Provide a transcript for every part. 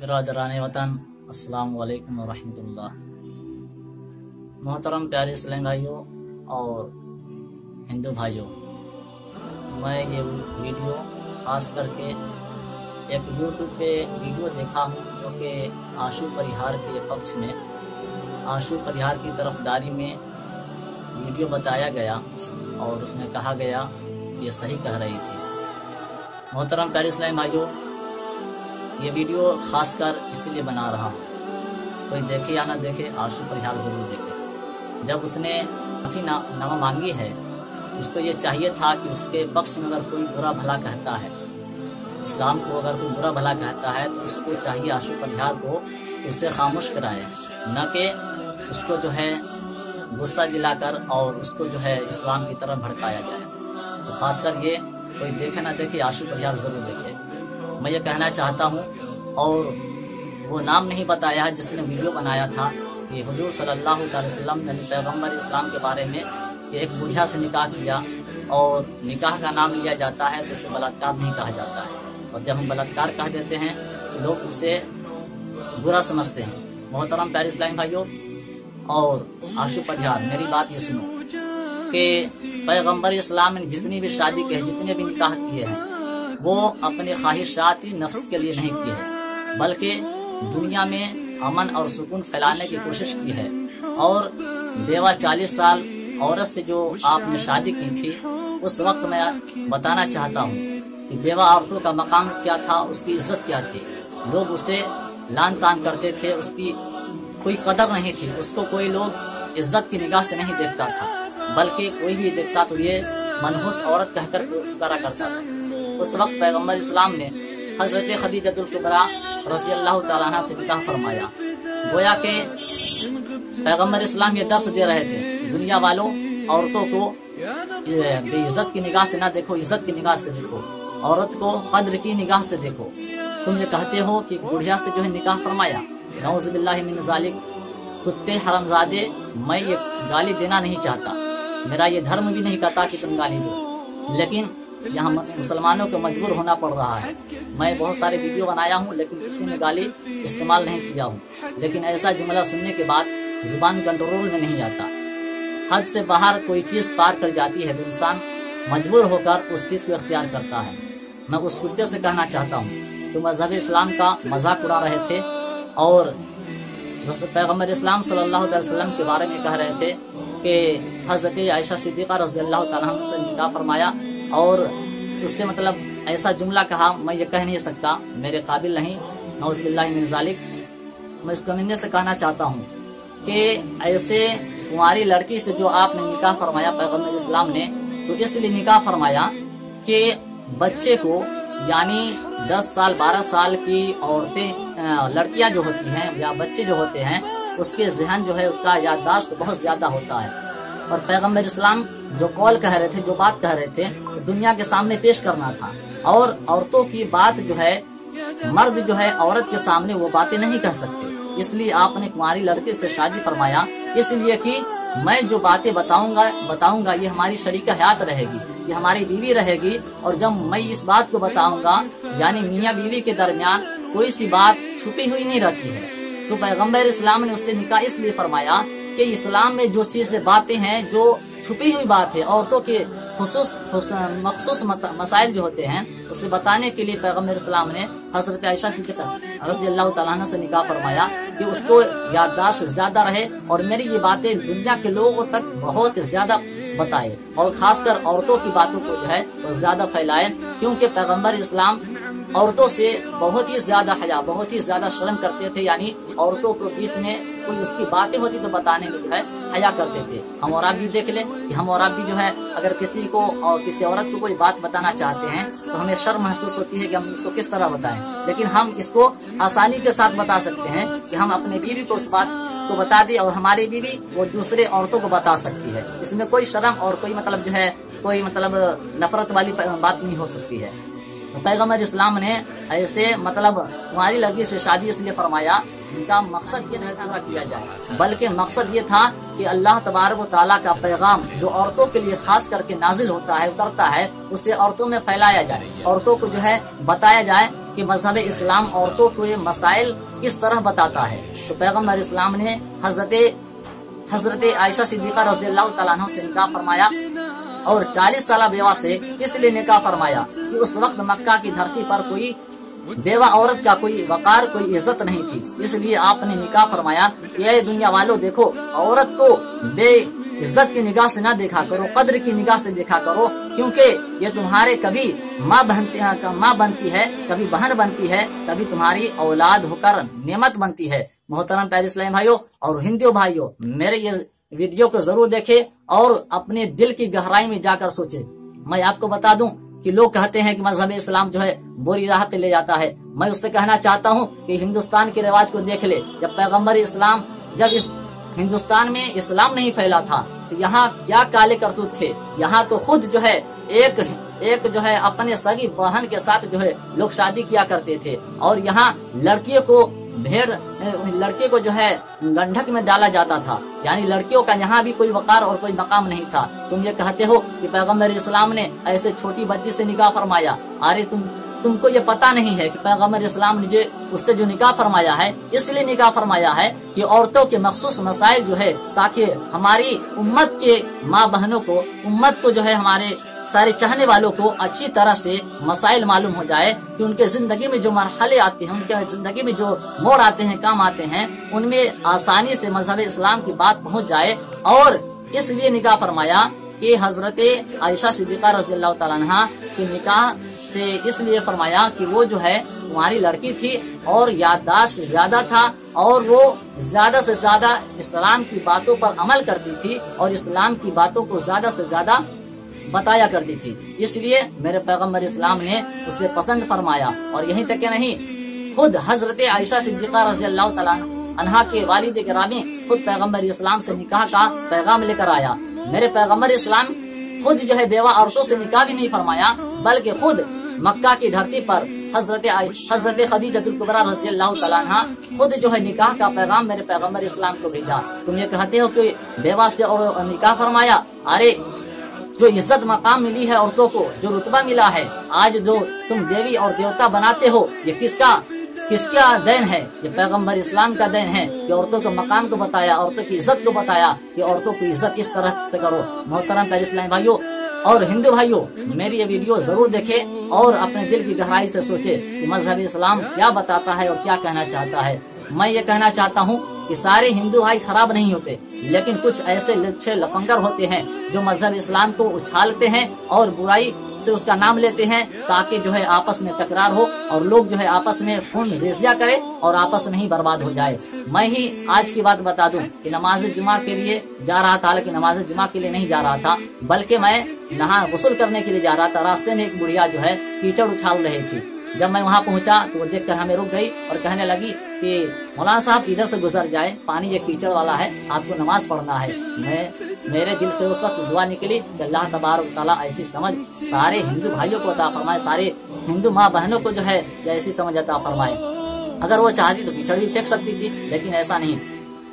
برادران وطن السلام علیکم ورحمۃ اللہ۔ محترم پیارے اسلام بھائیوں اور ہندو بھائیوں، میں یہ ویڈیو خاص کر کے ایک یوٹیوب پہ ویڈیو دیکھا ہوں جو کہ آشو پریہار کے پکش میں آشو پریہار کی طرفداری میں ویڈیو بتایا گیا اور اس میں کہا گیا یہ صحیح کہہ رہی تھی۔ محترم پیارے اسلام بھائیوں، یہ ویڈیو خاص کر اسی لیے بنا رہا ہوں، کوئی دیکھے یا نہ دیکھے آشو پریہار ضرور دیکھے۔ جب اس نے نام مانگی ہے تو اس کو یہ چاہیے تھا کہ اس کے پکش میں اگر کوئی برا بھلا کہتا ہے، اسلام کو اگر کوئی برا بھلا کہتا ہے تو اس کو چاہیے آشو پریہار کو اس سے خاموش کرائے، نہ کہ اس کو جو ہے غصہ دلا کر اور اس کو جو ہے اسلام کی طرف بھڑکایا جائے۔ تو خاص کر یہ کوئی دیکھے نہ دیکھے آشو پریہار ضرور دیکھے۔ میں یہ کہنا چاہتا ہوں، اور وہ نام نہیں بتایا ہے جس نے ویڈیو بنایا تھا کہ حضور صلی اللہ علیہ وسلم نے پیغمبر اسلام کے بارے میں کہ ایک بڑھیا سے نکاح کیا اور نکاح کا نام لیا جاتا ہے تو اسے بلاత్కాر نہیں کہا جاتا ہے، اور جب ہم بلاత్కాر کہہ دیتے ہیں تو لوگ اسے برا سمجھتے ہیں۔ محترم پیارے اسلامی بھائیوں اور آشو پریہار، میری بات یہ سنو کہ پیغمبر اسلام نے جتنی بھی شادی کی ہے، جتنے بھی نکاح کیے ہیں، وہ اپنے خواہشاتی نفس کے لیے نہیں کیے ہیں، بلکہ دنیا میں امن اور سکون پھیلانے کی کوشش کی ہے۔ اور بیوہ 40 سال عورت سے جو آپ نے شادی کی تھی، اس وقت میں بتانا چاہتا ہوں کہ بیوہ عورتوں کا مقام کیا تھا، اس کی عزت کیا تھی۔ لوگ اسے لان تان کرتے تھے، اس کی کوئی قدر نہیں تھی، اس کو کوئی لوگ عزت کی نگاہ سے نہیں دیکھتا تھا، بلکہ کوئی بھی دیکھتا تو یہ منحوس عورت کہہ کر پکارا کرتا تھا۔ اس وقت پیغمبر اسلام نے حضرت خدیجہ الکبریٰ رضی اللہ تعالیٰ عنہ سے نکاح فرمایا۔ گویا کہ پیغمبر اسلام یہ درس دے رہے تھے، دنیا والوں عورتوں کو بے عزت کی نگاہ سے نہ دیکھو، عزت کی نگاہ سے دیکھو، عورت کو قدر کی نگاہ سے دیکھو۔ تم یہ کہتے ہو کہ بڑھیا سے جو ہے نکاح فرمایا، نعوذ باللہ من ذالک، کتے حرام زادے، میں یہ گالی دینا نہیں چاہتا، میرا یہ دھرم بھی نہیں کہتا کہ تم گالی دو، لیکن یہاں مسلمانوں کو مجبور ہونا پڑ رہا ہے۔ میں بہت سارے ویڈیو بنایا ہوں لیکن کسی میں گالی استعمال نہیں کیا ہوں، لیکن ایسا جملہ سننے کے بعد زبان کنٹرول میں نہیں آتا، حد سے باہر کوئی چیز پار کر جاتی ہے تو انسان مجبور ہو کر اس چیز کو اختیار کرتا ہے۔ میں اس کتے سے کہنا چاہتا ہوں کہ مذہب اسلام کا مذاق اڑا رہے تھے اور پیغمبر اسلام صلی اللہ علیہ وسلم کے بارے میں کہہ رہے تھے کہ حضرت عائشہ صدیقہ رضی اللہ تعالیٰ عنہ سے نکاح فرمایا، اور اس سے مطلب ایسا جملہ کہا میں یہ کہہ نہیں سکتا، میرے قابل نہیں، نعوذ باللہ من ذالک۔ میں اس کمینے سے کہنا چاہتا ہوں کہ ایسے کماری لڑکی سے جو آپ نے نکاح فرمایا پیغمبر اسلام نے، تو اس لیے نکاح فرمایا کہ بچے کو، یعنی 10 سال 12 سال کی عورتیں، لڑکیاں جو ہوتی ہیں یا بچے جو ہوتے ہیں، اس کے ذہن جو ہے، اس کا یادداشت بہت زیادہ ہوتا ہے، اور پیغمبر اسلام جو قول کہہ رہے تھے، جو بات کہہ رہے تھے، دنیا کے سامنے پیش کرنا تھا، اور عورتوں کی بات جو ہے، مرد جو ہے عورت کے سامنے وہ باتیں نہیں کہہ سکتے، اس لیے آپ نے کماری لڑکی سے شادی فرمایا، اس لیے کہ میں جو باتیں بتاؤں گا یہ ہماری شریک حیات رہے گی، یہ ہماری بیوی رہے گی، اور جب میں اس بات کو بتاؤں گا، یعنی میاں بیوی کے درمیان کوئی سی بات چھپی ہوئی نہیں رہتی ہے۔ تو پیغمبر اسلام نے اس سے نکاح اس لیے فرمایا کہ اسلام میں جو چیزیں باتیں ہیں، جو چھپی ہوئی بات ہے، عورتوں کے مخصوص مسائل جو ہوتے ہیں، اسے بتانے کے لیے پیغمبر اسلام نے حضرت عائشہ صدیقہ رضی اللہ تعالیٰ عنہ سے نکاح فرمایا کہ اس کو یادداشت زیادہ رہے اور میری یہ باتیں دنیا کے لوگوں تک بہت زیادہ بتائے، اور خاص کر عورتوں کی باتوں کو جو ہے وہ زیادہ پھیلائے، کیونکہ پیغمبر اسلام عورتوں سے بہت ہی زیادہ حیا، بہت ہی زیادہ شرم کرتے تھے، یعنی عورتوں کو بیچ میں کوئی اس کی باتیں ہوتی تو بتانے میں جو ہے حیا کرتے تھے۔ ہم اور آپ بھی دیکھ لیں کہ ہم اور آپ بھی جو ہے اگر کسی کو اور کسی عورت کو کوئی بات بتانا چاہتے ہیں تو ہمیں شرم محسوس ہوتی ہے کہ ہم اس کو کس طرح بتائیں، لیکن ہم اس کو آسانی کے ساتھ بتا سکتے ہیں کہ ہم اپنے بیوی کو اس بات کو بتا دیں اور ہماری بیوی وہ دوسرے عورتوں کو بتا سکتی ہے، اس میں کوئی شرم اور کوئی مطلب جو ہے کوئی مطلب نفرت والی بات نہیں ہو سکتی ہے۔ پیغمبر اسلام نے ایسے مطلب تمہاری لڑکی سے شادی اس لیے فرمایا، ان کا مقصد یہ نہیں تھا کیا جائے، بلکہ مقصد یہ تھا کہ اللہ تبارک و تعالیٰ کا پیغام جو عورتوں کے لیے خاص کر کے نازل ہوتا ہے، اترتا ہے، اسے عورتوں میں پھیلایا جائے، عورتوں کو جو ہے بتایا جائے कि मजहब इस्लाम औरतों को ये मसाइल किस तरह बताता है, तो पैगम्बर इस्लाम ने हजरत आयशा सिद्दीका रज़ियल्लाहु तआला अन्हा से निकाह फरमाया और 40 साल बेवा से इसलिए निकाह फरमाया कि उस वक्त मक्का की धरती पर कोई बेवा औरत का कोई वकार, कोई इज्जत नहीं थी। इसलिए आपने निकाह फरमाया कि ये दुनिया वालों देखो, औरत को बे इज्जत की निगाह से ना देखा करो, कद्र की निगाह से देखा करो, क्योंकि ये तुम्हारे कभी माँ बनती है, कभी बहन बनती है, कभी तुम्हारी औलाद होकर नेमत बनती है। मोहतरम प्यारे इस्लामी भाइयों और हिंदू भाइयों, मेरे ये वीडियो को जरूर देखे और अपने दिल की गहराई में जाकर सोचे। मैं आपको बता दूं कि लोग कहते हैं कि मजहब इस्लाम जो है बुरी राह पे ले जाता है। मैं उससे कहना चाहता हूं कि हिंदुस्तान के रिवाज को देख ले। जब पैगम्बर इस्लाम जब इस हिंदुस्तान में इस्लाम नहीं फैला था तो यहाँ क्या काले करतूत थे। यहाँ तो खुद जो है एक जो है अपने सगी बहन के साथ जो है लोग शादी किया करते थे और यहाँ लड़के को जो है गंडक में डाला जाता था। यानी लड़कियों का यहाँ भी कोई वकार और कोई मकाम नहीं था। तुम ये कहते हो कि पैगम्बर इस्लाम ने ऐसे छोटी बच्ची से निकाह फरमाया। अरे तुमको ये पता नहीं है कि पैगम्बर इस्लाम ने उससे जो निकाह फरमाया है, इसलिए निकाह फरमाया है कि औरतों के मखसूस मसाइल जो है, ताकि हमारी उम्मत के माँ बहनों को, उम्मत को जो है हमारे सारे चाहने वालों को अच्छी तरह से मसाइल मालूम हो जाए कि उनके जिंदगी में जो मरहले आते हैं, उनके जिंदगी में जो मोड़ आते हैं, काम आते हैं, उनमें आसानी से मजहब इस्लाम की बात पहुंच जाए। और इसलिए निकाह फरमाया कि हजरत आयशा सिद्दीका रज़ियल्लाहु तआला अन्हा के निकाह से इसलिए फरमाया कि वो जो है तुम्हारी लड़की थी और याददाश्त ज्यादा था और वो ज्यादा से ज्यादा इस्लाम की बातों पर अमल करती थी और इस्लाम की बातों को ज्यादा से ज्यादा बताया करती थी। इसलिए मेरे पैगम्बर इस्लाम ने उसे पसंद फरमाया। और यहीं तक के नहीं, खुद हजरत आयशा सिद्दीका रज़ियल्लाहु तआला अन्हा के वालिद गिरामी खुद पैगम्बर इस्लाम से निकाह का पैगाम लेकर आया। मेरे पैगम्बर इस्लाम खुद जो है बेवा औरतों से निकाह भी नहीं फरमाया, बल्कि खुद मक्का की धरती पर हजरत खदीजतुल कुबरा रज़ियल्लाहु तआला अन्हा खुद जो है निकाह का पैगाम मेरे पैगम्बर इस्लाम को भेजा। तुम ये कहते हो कि बेवा से और निकाह फरमाया। अरे जो इज्जत मकाम मिली है औरतों को, जो रुतबा मिला है, आज जो तुम देवी और देवता बनाते हो, ये किसका देन है? ये पैगम्बर इस्लाम का देन है कि औरतों के मकाम को बताया, औरतों की इज्जत को बताया कि औरतों की इज्जत इस तरह से करो। मोहतरम प्यारे इस्लामी भाइयों और हिंदू भाइयों, मेरी ये वीडियो जरूर देखे और अपने दिल की गहराई से सोचे कि मजहब इस्लाम क्या बताता है और क्या कहना चाहता है। मैं ये कहना चाहता हूँ कि सारे हिंदू भाई खराब नहीं होते, लेकिन कुछ ऐसे लच्छे लफंगर होते हैं जो मजहब इस्लाम को उछालते हैं और बुराई से उसका नाम लेते हैं, ताकि जो है आपस में तकरार हो और लोग जो है आपस में खून रेजिया करे और आपस में ही बर्बाद हो जाए। मैं ही आज की बात बता दूं कि नमाज जुमा के लिए जा रहा था, लेकिन नमाज जुमा के लिए नहीं जा रहा था, बल्कि मैं नहा गुस्ल करने के लिए जा रहा था। रास्ते में एक बुढ़िया जो है कीचड़ उछाल रही थी। जब मैं वहाँ पहुँचा तो वो देखकर हमें रुक गई और कहने लगी कि मौलाना साहब इधर से गुजर जाए, पानी ये कीचड़ वाला है, आपको नमाज पढ़ना है। मेरे दिल से उस वक्त दुआ निकली कि अल्लाह तबारक तआला ऐसी समझ सारे हिंदू भाइयों को अता फरमाए, सारे हिंदू माँ बहनों को जो है ऐसी समझ अता फरमाए। अगर वो चाहती तो कीचड़ भी फेंक सकती थी, लेकिन ऐसा नहीं।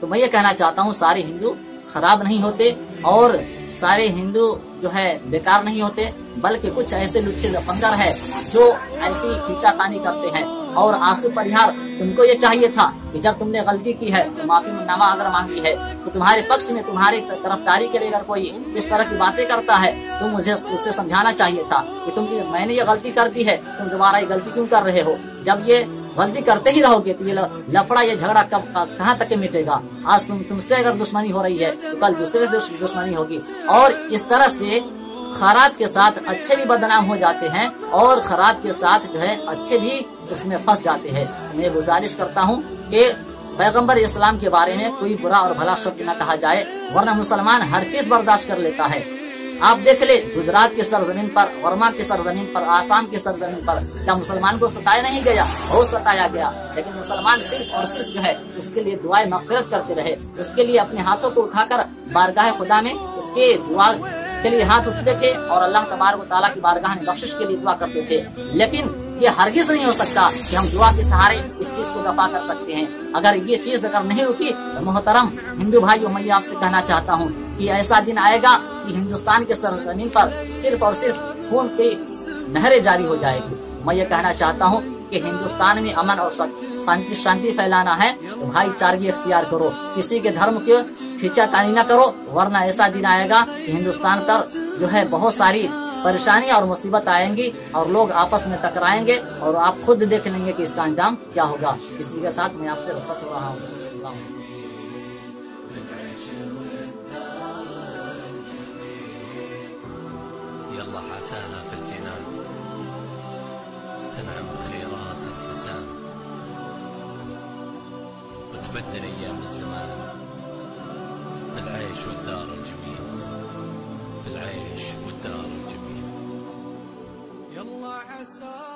तो मैं ये कहना चाहता हूँ, सारे हिंदू खराब नहीं होते और सारे हिंदू जो है बेकार नहीं होते, बल्कि कुछ ऐसे लुच्चे लफंगर है जो ऐसी खींचातानी करते हैं। और आंसू परिहार तुमको ये चाहिए था कि जब तुमने गलती की है तो माफीनामा अगर मांगी है तो तुम्हारे पक्ष में, तुम्हारी तरफदारी के लिए अगर कोई इस तरह की बातें करता है तो मुझे उससे समझाना चाहिए था कि मैंने ये गलती कर दी है, तुम दोबारा ये गलती क्यों कर रहे हो। जब ये गलती करते ही रहोगे तो ये लफड़ा, ये झगड़ा कहाँ तक मिटेगा। आज तुमसे अगर दुश्मनी हो रही है तो कल दूसरे से दुश्मनी होगी। और इस तरह से खराब के साथ अच्छे भी बदनाम हो जाते हैं और खराब के साथ जो है अच्छे भी उसमें फंस जाते हैं। मैं गुजारिश करता हूँ कि पैगंबर इस्लाम के बारे में कोई बुरा और भला शब्द न कहा जाए, वरना मुसलमान हर चीज बर्दाश्त कर लेता है। आप देख ले, गुजरात की सरजमीन पर, वर्मा की सरजमीन पर, आसाम की सरजमीन पर क्या मुसलमान को सताया नहीं गया? बहुत सताया गया, लेकिन मुसलमान सिर्फ और सिर्फ जो है उसके लिए दुआएं मग़फ़िरत करते रहे, उसके लिए अपने हाथों को उठाकर बारगाह खुदा में उसके दुआ के लिए हाथ उठते थे और अल्लाह तबारक व तआला की बारगाह में बख्शिश के लिए दुआ करते थे। लेकिन ये हरगिज नहीं हो सकता कि हम दुआ के सहारे इस चीज को दफा कर सकते हैं। अगर ये चीज अगर नहीं रुकी तो मोहतरम हिंदू भाइयों, मैं आपसे कहना चाहता हूँ कि ऐसा दिन आएगा कि हिंदुस्तान के सरजमीन पर सिर्फ और सिर्फ खून की नहरें जारी हो जाएगी। मैं ये कहना चाहता हूँ کہ ہندوستان میں امن اور شانتی پھیلانا ہے تو بھائی چارگی اختیار کرو، کسی کے دھرم کے کھینچا تانی نہ کرو، ورنہ ایسا دن آئے گا کہ ہندوستان پر جو ہے بہت ساری پریشانی اور مصیبت آئیں گی اور لوگ آپس میں ٹکرائیں گے اور آپ خود دیکھ لیں گے کہ اس کا انجام کیا ہوگا۔ اسی کے ساتھ میں آپ سے رخصت ہو رہا ہوں۔ اللہ حافظ۔ يلا عساها في الجنان تنعم بخيرات الحسان وتبدل أيام الزمان بالعيش والدار الجميل، بالعيش والدار الجميل. يلا عساها